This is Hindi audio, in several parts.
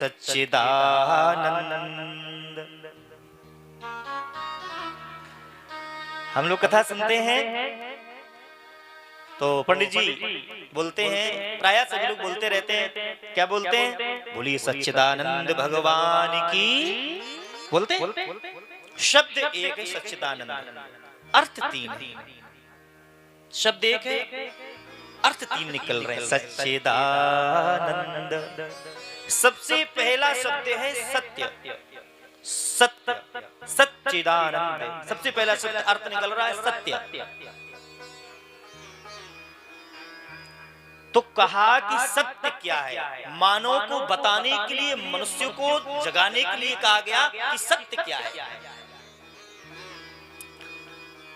सच्चिदानंद। हम लोग कथा सुनते हैं तो पंडित जी बोलते हैं, प्रायः सभी लोग बोलते रहते हैं, क्या बोलते हैं? बोलिए सच्चिदानंद भगवान की। बोलते हैं? शब्द एक है सच्चिदानंद, अर्थ तीन है। शब्द एक है, अर्थ तीन निकल रहे हैं। सच्चिदानंद, सबसे पहला शब्द है सत्य। सत्य, सच्चिदानंद, सबसे पहला शब्द अर्थ निकल रहा है सत्य। तो कहा कि सत्य क्या है, मानव को बताने के लिए, मनुष्य को जगाने के लिए कहा गया कि सत्य क्या है।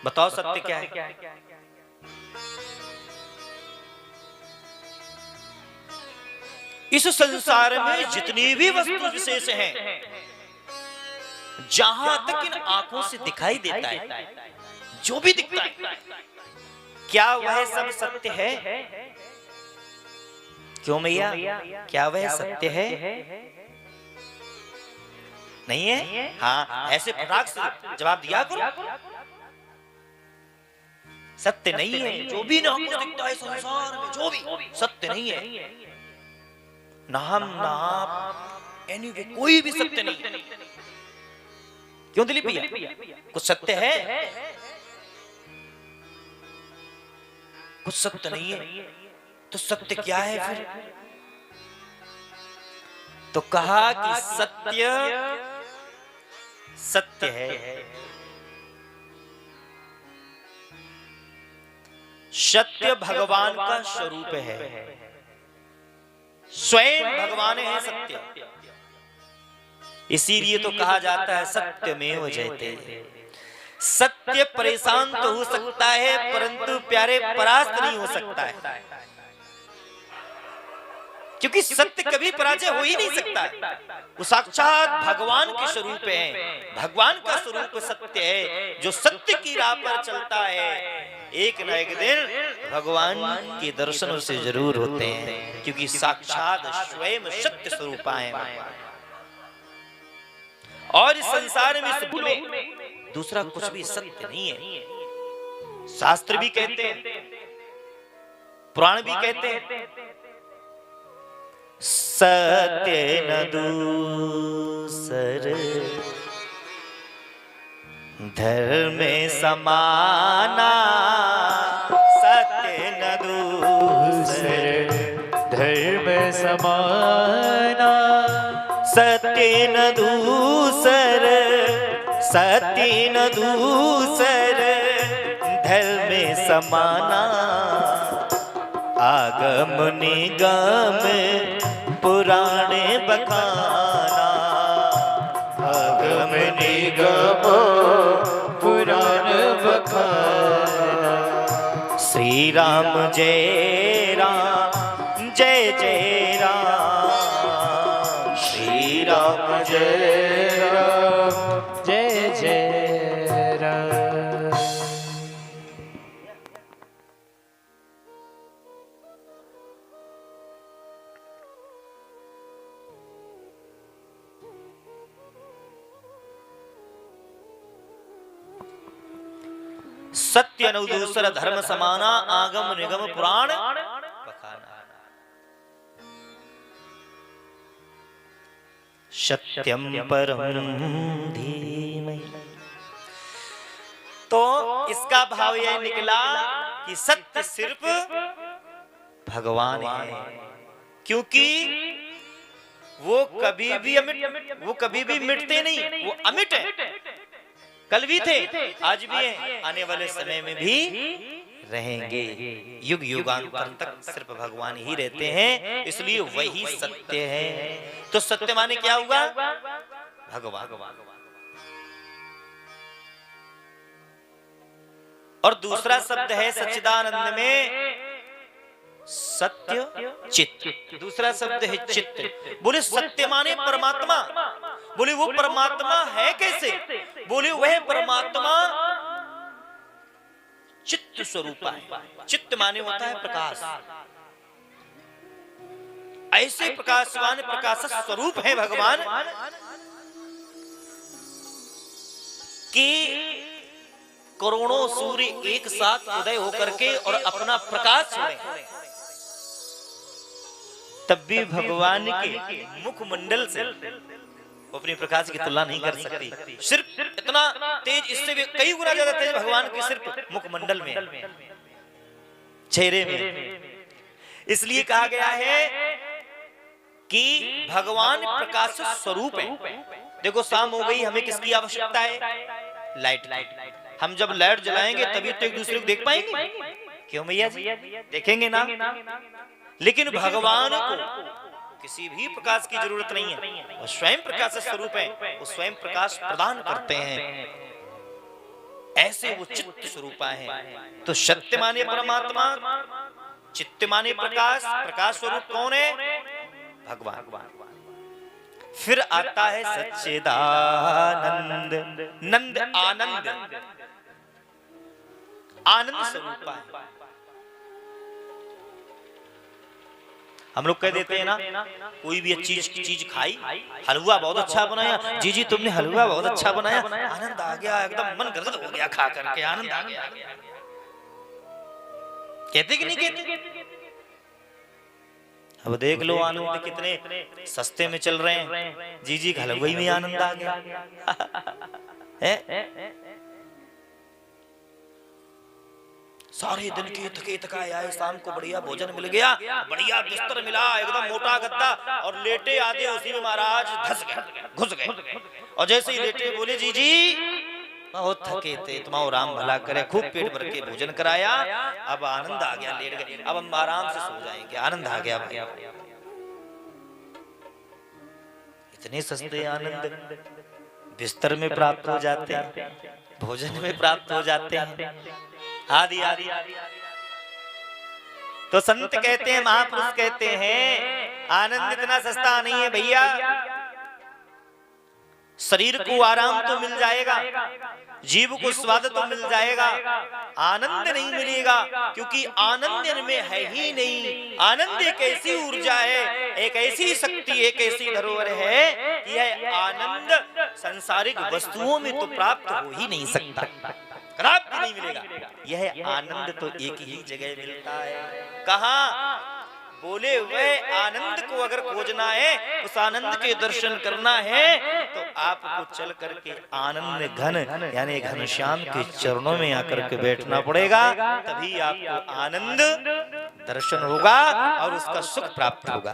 बताओ सत्य क्या है? इस संसार में जितनी भी वस्तु विशेष हैं, जहां तक इन आंखों से दिखाई देता है, जो भी दिखता है, क्या वह सब सत्य है? क्यों मैया, क्या वह सत्य है? नहीं है? हाँ, ऐसे फटाक से जवाब दिया करो। सत्य नहीं है। जो भी ना कुछ दिखता है संसार में, जो भी सत्य नहीं है। नाम नाप एनीवे कोई भी सत्य नहीं। क्यों दिलीप भैया, कुछ सत्य है? कुछ सत्य नहीं है। तो सत्य क्या है फिर? तो कहा कि सत्य सत्य है। सत्य भगवान का स्वरूप है, स्वयं भगवान है सत्य। इसीलिए तो कहा जाता है सत्यमेव जयते। सत्य परेशान तो हो सकता है, परंतु प्यारे परास्त नहीं हो सकता है, क्योंकि सत्य कभी पराजय हो ही नहीं सकता है। वो साक्षात भगवान के स्वरूप है। भगवान का स्वरूप सत्य है। जो सत्य की राह पर चलता है, एक न एक दिन भगवान के दर्शन से जरूर होते हैं, क्योंकि साक्षात स्वयं सत्य स्वरूप है। और इस संसार में इस भूमि में दूसरा कुछ भी सत्य नहीं है। शास्त्र भी कहते हैं, पुराण भी कहते हैं, सत्य न दूसर धर्म समाना। सत्य न दूसर धर्म समाना। सत्य न दूसर, सत्य न दूसर धर्म समाना। आगम निगम पुराण बखाना। आगम निगम पुराण बखाना। श्री राम जय राम, जय जय राम। श्री राम जय राम, जय जय राम। सत्य न दूसर धर्म समाना। आगम निगम पुराण बखाना। सत्यम परम धीमहि। तो इसका भाव यह निकला कि सत्य सिर्फ भगवान है, क्योंकि वो कभी भी मिटते नहीं। वो अमिट है। कल भी थे, आज भी हैं, आने वाले समय में भी रहेंगे। युग युगांतर तक सिर्फ भगवान ही रहते हैं, इसलिए वही सत्य है। तो सत्य माने क्या हुआ? भगवान। और दूसरा शब्द है सच्चिदानंद में सत्य चित्त। दूसरा शब्द है चित्त। बोले सत्य माने परमात्मा। बोले वो परमात्मा है कैसे? बोले वह परमात्मा चित्त स्वरूप है। चित्त माने होता है प्रकाश। ऐसे प्रकाशवान प्रकाश स्वरूप है भगवान कि करोड़ों सूर्य एक साथ उदय होकर के और अपना प्रकाश छोड़े, तब भी भगवान के मुखमंडल से वो अपने प्रकाश की तुलना नहीं कर सकती। सिर्फ इतना तेज, इससे भी कई गुना ज्यादा तेज भगवान के सिर्फ मुखमंडल में, चेहरे में। इसलिए कहा गया है कि भगवान प्रकाश स्वरूप है। देखो शाम हो गई, हमें किसकी आवश्यकता है? लाइट। हम जब लाइट जलाएंगे तभी तो एक दूसरे को देख पाएंगे, क्यों भैया जी? देखेंगे ना। लेकिन भगवान को किसी भी प्रकाश की जरूरत नहीं है, वो स्वयं प्रकाश स्वरूप है, वो स्वयं प्रकाश प्रदान करते हैं। ऐसे वो चित्त स्वरूपा है। तो सत्य माने परमात्मा, चित्त माने प्रकाश, प्रकाश स्वरूप कौन है? भगवान। फिर आता है सच्चिदानंद, नंद आनंद, आनंद स्वरूपा है। हम लोग कह देते हैं ना, कोई भी अच्छी चीज खाई, हलवा बहुत अच्छा बनाया, जी जी तुमने हलवा बहुत अच्छा बनाया, आनंद आ गया, एकदम मन गदगद हो गया खा करके, आनंद आ गया। कहते कि नहीं कहते? अब देख लो आनंद कितने सस्ते में चल रहे हैं, जी जी हलवाई में आनंद आ गया है? सारे दिन के थके थकाए आए, शाम को बढ़िया भोजन मिल गया, बढ़िया बिस्तर मिला, एकदम मोटा गद्दा, और लेटे आते उसी में महाराज धस गए, घुस गए। और जैसे ही लेटे बोले जी जी बहुत थके थे, तुम्हारा राम भला करे, खूब पेट भर के भोजन कराया, अब आनंद आ गया, लेट गए, अब हम आराम से सो जाएंगे, आनंद आ गया भैया। इतने सस्ते आनंद बिस्तर में प्राप्त हो जाते हैं, भोजन में प्राप्त हो जाते हैं, आदि आदि। तो संत कहते हैं, महापुरुष कहते हैं, आनंद इतना सस्ता नहीं है भैया। शरीर को आराम तो मिल जाएगा, जीव को स्वाद तो मिल जाएगा, आनंद नहीं मिलेगा, क्योंकि आनंद में है ही नहीं। आनंद एक ऐसी ऊर्जा है, एक ऐसी शक्ति, एक ऐसी धरोहर है कि यह आनंद सांसारिक वस्तुओं में तो प्राप्त हो ही नहीं सकता, प्राप्त नहीं मिलेगा। यह आनंद तो एक ही जगह मिलता है। कहाँ? बोले वह आनंद को अगर खोजना है, उस आनंद के दर्शन करना है, तो आपको चल करके आनंद घन यानी घनश्याम के चरणों में आकर के बैठना पड़ेगा, तभी आपको आनंद दर्शन होगा और उसका सुख प्राप्त होगा।